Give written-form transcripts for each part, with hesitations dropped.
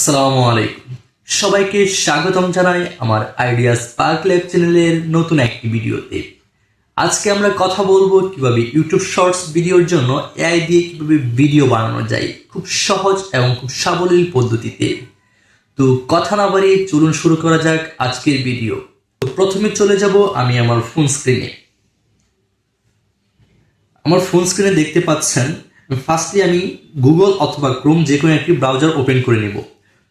আসসালামু আলাইকুম, সবাইকে স্বাগতম জানাই আমার আইডিয়া স্পার্ক ল্যাব চ্যানেলের নতুন একটি ভিডিওতে। আজকে আমরা কথা বলবো কিভাবে ইউটিউব শর্টস ভিডিওর জন্য এআই দিয়ে কিভাবে ভিডিও বানানো যায় খুব সহজ এবং খুব সাবলীল পদ্ধতিতে। তো কথা না বাড়িয়ে চলুন শুরু করা যাক আজকের ভিডিও। তো প্রথমে চলে যাব আমি আমার ফোন স্ক্রিনে। আমার ফোন স্ক্রিনে দেখতে পাচ্ছেন, ফার্স্টলি আমি গুগল অথবা ক্রোম যে কোনো একটি ব্রাউজার ওপেন করে নেব।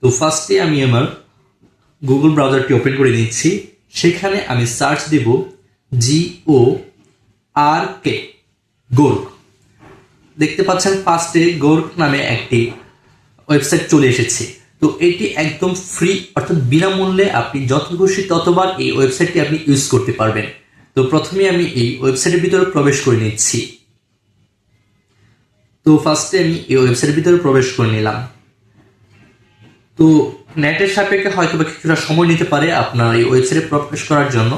তো ফার্স্টে আমি আমার গুগল ব্রাউজারটি ওপেন করে নিচ্ছি। সেখানে আমি সার্চ দেব GORK, গোর্ক। দেখতে পাচ্ছেন ফার্স্টে গোর্ক নামে একটি ওয়েবসাইট চলে এসেছে। তো এটি একদম ফ্রি, অর্থাৎ বিনামূল্যে আপনি যত খুশি ততবার এই ওয়েবসাইটটি আপনি ইউজ করতে পারবেন। তো প্রথমে আমি এই ওয়েবসাইটের ভিতরে প্রবেশ করে নিচ্ছি। তো ফার্স্টে আমি এই ওয়েবসাইটের ভিতরে প্রবেশ করে নিলাম। তো নেটের সাপেক্ষে হয়তো বা কিছুটা সময় নিতে পারে আপনার এই ওয়েবসাইটে প্রবেশ করার জন্য।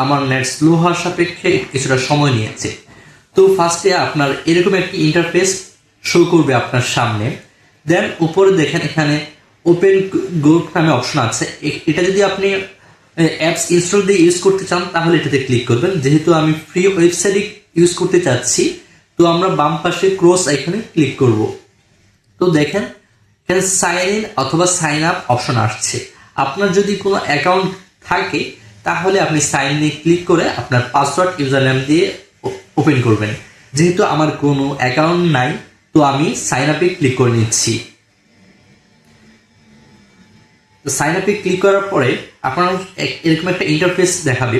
আমার নেট স্লো হওয়ার সাপেক্ষে কিছুটা সময় নিয়েছে। তো ফার্স্টে আপনার এরকম একটি ইন্টারফেস শো করবে আপনার সামনে। দেন উপরে দেখেন এখানে ওপেন গোর্ক নামে অপশন আছে। এটা যদি আপনি অ্যাপস ইনস্টল দিয়ে ইউজ করতে চান তাহলে এটাতে ক্লিক করবেন। যেহেতু আমি ফ্রি ওয়েবসাইট ইউজ করতে চাচ্ছি, তো আমরা বাম পাশে ক্রস এখানে ক্লিক করব। তো দেখেন এখানে সাইন ইন অথবা সাইন আপ অপশন আসছে। আপনার যদি কোনো অ্যাকাউন্ট থাকে তাহলে আপনি সাইন ইনে ক্লিক করে আপনার পাসওয়ার্ড ইউজার নেম দিয়ে ওপেন করবেন। যেহেতু আমার কোনো অ্যাকাউন্ট নাই, তো আমি সাইন আপে ক্লিক করে নিচ্ছি। তো সাইন আপে ক্লিক করার পরে আপনার এরকম একটা ইন্টারফেস দেখাবে,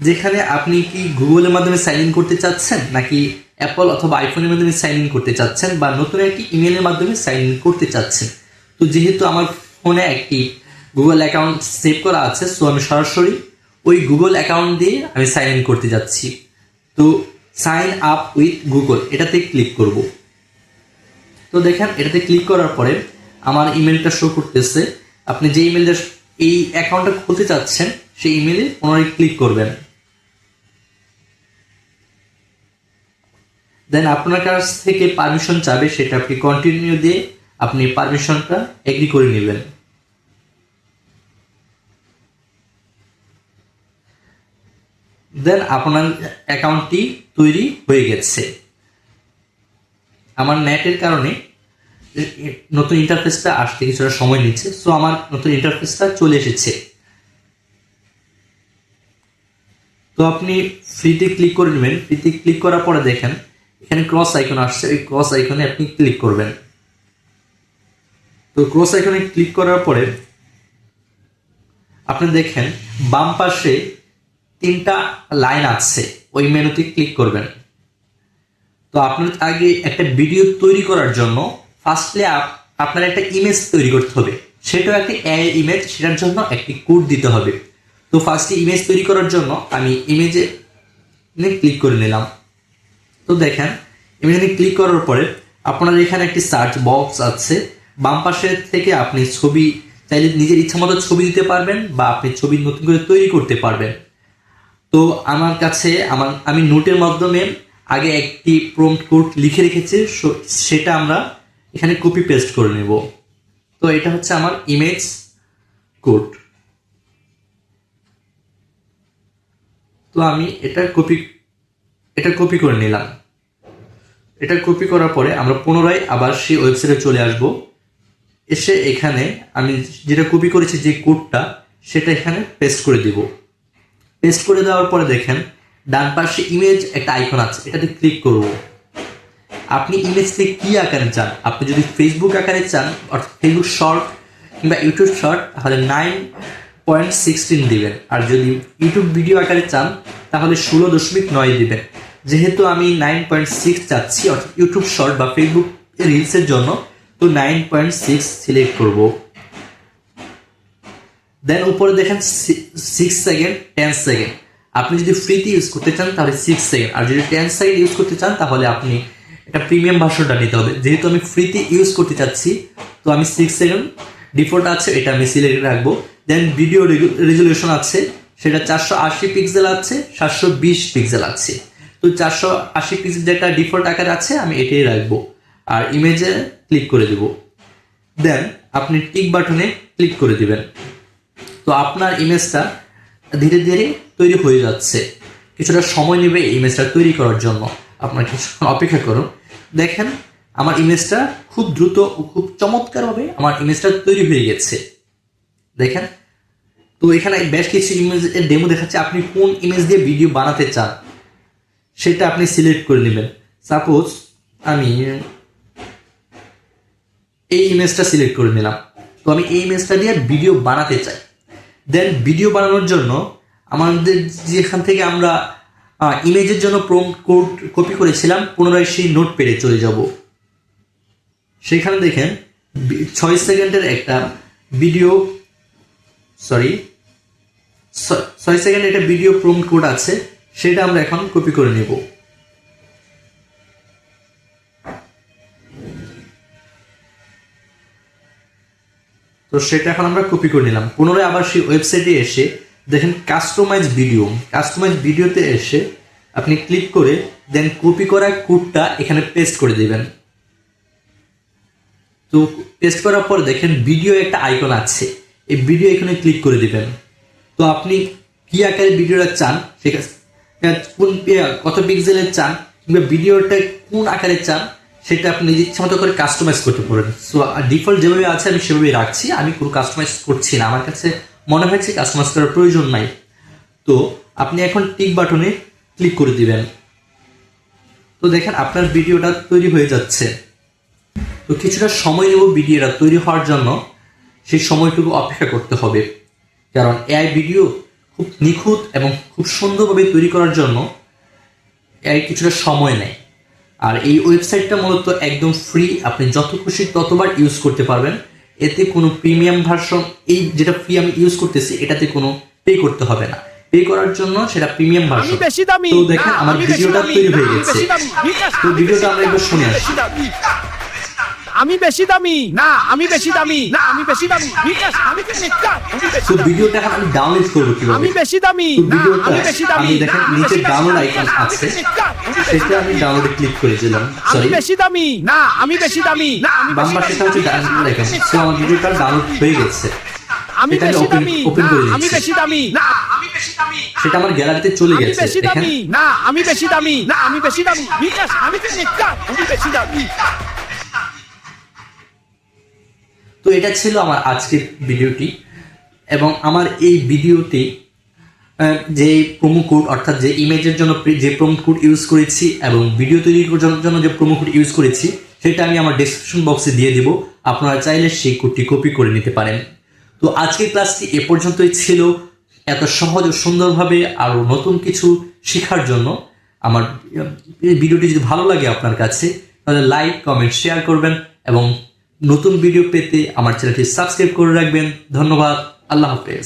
যেখানে আপনি কি গুগলের মাধ্যমে সাইন ইন করতে চাচ্ছেন, নাকি অ্যাপল অথবা আইফোনের মাধ্যমে সাইন ইন করতে চাচ্ছেন, বা নতুন একটি ইমেলের মাধ্যমে সাইন ইন করতে চাচ্ছেন। তো যেহেতু আমার ফোনে একটি গুগল অ্যাকাউন্ট সেভ করা আছে, সো আমি সরাসরি ওই গুগল অ্যাকাউন্ট দিয়ে আমি সাইন ইন করতে যাচ্ছি। তো সাইন আপ উইথ গুগল এটাতে ক্লিক করব। তো দেখেন এটাতে ক্লিক করার পরে আমার ইমেলটা শো করতেছে। আপনি যে ইমেলটা এই অ্যাকাউন্টটা খুলতে চাচ্ছেন সেই ইমেলে পুনরায় ক্লিক করবেন। দেন আপনার কাছ থেকে পারমিশন চাবে, সেটা আপনি কন্টিনিউ দিয়ে আপনি পারমিশনটা এগ্রি করে নেবেন। দেন আপনার অ্যাকাউন্টটি তৈরি হয়ে গেছে। আমার নেটের কারণে নতুন ইন্টারফেসটা আসতে কিছুটা সময় নিচ্ছে, সো আমার নতুন ইন্টারফেসটা চলে এসেছে। তো আপনি ফ্রিতে ক্লিক করে নেবেন। ফ্রিতে ক্লিক করার পরে দেখেন এখানে ক্রস আইকন আসছে, ওই ক্রস আইকনে আপনি ক্লিক করবেন। তো ক্রস আইকনে ক্লিক করার পরে আপনি দেখেন বাম পাশে 3টা লাইন আছে, ওই মেনুতে ক্লিক করবেন। তো আপনার আগে একটা ভিডিও তৈরি করার জন্য ফার্স্টলি আপনার একটা ইমেজ তৈরি করতে হবে, সেটাও একটা এআই ইমেজ, সেটার জন্য একটি কোড দিতে হবে। তো ফার্স্টে ইমেজ তৈরি করার জন্য আমি ইমেজে ক্লিক করে নিলাম। তো দেখেন ইমেজে ক্লিক করার পরে আপনার এখানে একটি সার্চ বক্স আছে। বাম পাশে থেকে আপনি ছবি চাইলে নিজের ইচ্ছা মতো ছবি দিতে পারবেন, বা আপনি ছবি নতুন করে তৈরি করতে পারবেন। তো আমার কাছে আমি নোটের মাধ্যমে আগে একটি প্রম্পট কোড লিখে রেখেছি, সেটা আমরা এখানে কপি পেস্ট করে নেব। তো এটা হচ্ছে আমার ইমেজ কোড। তো আমি এটা কপি করে নিলাম। এটা কপি করার পরে আমরা পুনরায় আবার সেই ওয়েবসাইটে চলে আসব। এসে এখানে আমি যেটা কপি করেছি যে কোডটা, সেটা এখানে পেস্ট করে দিব। পেস্ট করে দেওয়ার পরে দেখেন ডান পাশে ইমেজ একটা আইকন আছে, এটাতে ক্লিক করব। আপনি ইমেজটি কি আকারে চান, আপনি যদি ফেসবুক আকারে চান অর্থাৎ ফেসবুক শর্ট কিংবা ইউটিউব শর্ট তাহলে 9.16 দিবেন, আর যদি ইউটিউব ভিডিও আকারে চান তাহলে 16.9 দিবেন। যেহেতু আমি 9.6 চাচ্ছি অর্থাৎ ইউটিউব শর্ট বা ফেসবুক রিলসের জন্য, তো 9.6 সিলেক্ট করব। দেন উপরে দেখেন 6 সেকেন্ড 10 সেকেন্ড। আপনি যদি ফ্রিতে ইউজ করতে চান তাহলে 6 সেকেন্ড, আর যদি 10 সেকেন্ড ইউজ করতে চান তাহলে আপনি এটা প্রিমিয়াম ভার্সনটা নিতে হবে। যেহেতু আমি ফ্রিতে ইউজ করতে চাচ্ছি, তো আমি 6 সেকেন্ড ডিফল্ট আছে এটা আমি সিলেক্ট রাখবো। দেন ভিডিও রেজুলেশন আছে, সেটা 480 পিক্সেল আছে, 720 পিক্সেল আছে। তো 480 পিক্সেল যেটা ডিফল্ট আকার আছে আমি এটাই রাখবো, আর ইমেজে ক্লিক করে দেবো। দেন আপনি টিক বাটনে ক্লিক করে দিবেন। তো আপনার ইমেজটা ধীরে ধীরে তৈরি হয়ে যাচ্ছে। কিছুটা সময় নেবে এই ইমেজটা তৈরি করার জন্য, আপনার কিছুক্ষণ অপেক্ষা করুন। দেখেন আমার ইমেজটা খুব দ্রুত ও খুব চমৎকারভাবে আমার ইমেজটা তৈরি হয়ে গেছে। দেখেন, তো এখানে বেশ কিছু ইমেজের ডেমো দেখাচ্ছে। আপনি কোন ইমেজ দিয়ে ভিডিও বানাতে চান সেটা আপনি সিলেক্ট করে নেবেন। সাপোজ আমি এই ইমেজটা সিলেক্ট করে নিলাম। তো আমি এই ইমেজটা দিয়ে ভিডিও বানাতে চাই। দেন ভিডিও বানানোর জন্য আমাদের যেখান থেকে আমরা ইমেজের জন্য প্রম্পট কোড কপি করেছিলাম, পুনরায় সেই নোটপ্যাডে চলে যাব। সেখানে দেখেন 6 সেকেন্ডের একটা ভিডিও, 6 সেকেন্ডের একটা ভিডিও প্রম্পট কোড আছে, সেটা আমরা এখন কপি করে নেব। তো সেটা এখন আমরা কপি করে নিলাম। পুনরায় আবার সেই ওয়েবসাইটে এসে দেখেন কাস্টমাইজ ভিডিওতে এসে আপনি ক্লিক করে দেন কপি করা কোডটা এখানে পেস্ট করে দিবেন। তো পেস্ট করার পর দেখেন ভিডিও একটা আইকন আছে, এই ভিডিও এখানে ক্লিক করে দিবেন। তো আপনি কি আকারে ভিডিওটা চান, ঠিক আছে, কোন কত পিক্সেলের চান কিংবা ভিডিওটা কোন আকারে চান সেটা আপনি নিজের ইচ্ছা মতো করে কাস্টমাইজ করতে পারেন। সো ডিফল্ট যেভাবে আছে আমি সেভাবেই রাখছি, আমি কোনো কাস্টমাইজ করছি না, আমার কাছে মনে হয়েছে কাস্টমাইজ করার প্রয়োজন নাই। তো আপনি এখন টিক বাটনে ক্লিক করে দিবেন। তো দেখেন আপনার ভিডিওটা তৈরি হয়ে যাচ্ছে। তো কিছুটা সময় নেব ভিডিওটা তৈরি হওয়ার জন্য, সেই সময়টুকু অপেক্ষা করতে হবে, কারণ এআই ভিডিও খুব নিখুঁত এবং খুব সুন্দরভাবে তৈরি করার জন্য এআই কিছুটা সময় নেয়। আর এই ওয়েবসাইটটা মূলত একদম ফ্রি, আপনি যত খুশি ততবার ইউজ করতে পারবেন। এতে কোনো প্রিমিয়াম ভার্সন, এই যেটা ফ্রি আমি ইউজ করতেছি এটাতে কোনো পে করতে হবে না। পে করার জন্য সেটা প্রিমিয়াম ভার্সন। তো দেখেন আমার ভিডিওটা তৈরি হয়ে গেছে। তো ভিডিওটা আমরা একটু শুনে আসি। আমি বেশি দামি না, আমি বেশি দামি না, আমি বেশি দামি বিকাশ, আমি তো ভিডিওটা এখন আমি ডাউনলোড করব কিভাবে? আমি বেশি দামি তো না, ভিডিওটা আমি বেশি দামি আমি দেখেন নিচে ডাউনলোড আইকন আছে, সেটা আমি ডাউনলোডে ক্লিক করে দিলাম। আমি সরি, বেশি দামি না, আমি বেশি দামি না, আমি বাম পাশেটা হচ্ছে ডাউনলোড আইকন। সো আমার ভিডিওটা ডাউনলোড হয়ে গেছে। আমি এটা আমি বেশি দামি ওপেন না, করে আমি দিচ্ছি। বেশি দামি না, আমি বেশি দামি সেটা আমার গ্যালারিতে চলে আমি গেছে। বেশি দেখেন দামি না, আমি বেশি দামি না, আমি বেশি দামি বিকাশ, আমি বেশি দামি। তো এটা ছিল আমার আজকের ভিডিওটি, এবং আমার এই ভিডিওতে যে প্রোমো কোড, অর্থাৎ যে ইমেজের জন্য যে প্রোমো কোড ইউজ করেছি এবং ভিডিও তৈরি করার জন্য যে প্রোমো কোড ইউজ করেছি সেটা আমি আমার ডেসক্রিপশন বক্সে দিয়ে দিব। আপনারা চাইলে সেই কোডটি কপি করে নিতে পারেন। তো আজকের ক্লাসটি এ পর্যন্তই ছিল। এত সহজ ও সুন্দরভাবে আরও নতুন কিছু শেখার জন্য আমার ভিডিওটি যদি ভালো লাগে আপনার কাছে, তাহলে লাইক, কমেন্ট, শেয়ার করবেন এবং নতুন ভিডিও পেতে আমার চ্যানেলটি সাবস্ক্রাইব করে রাখবেন। ধন্যবাদ। আল্লাহ হাফেজ।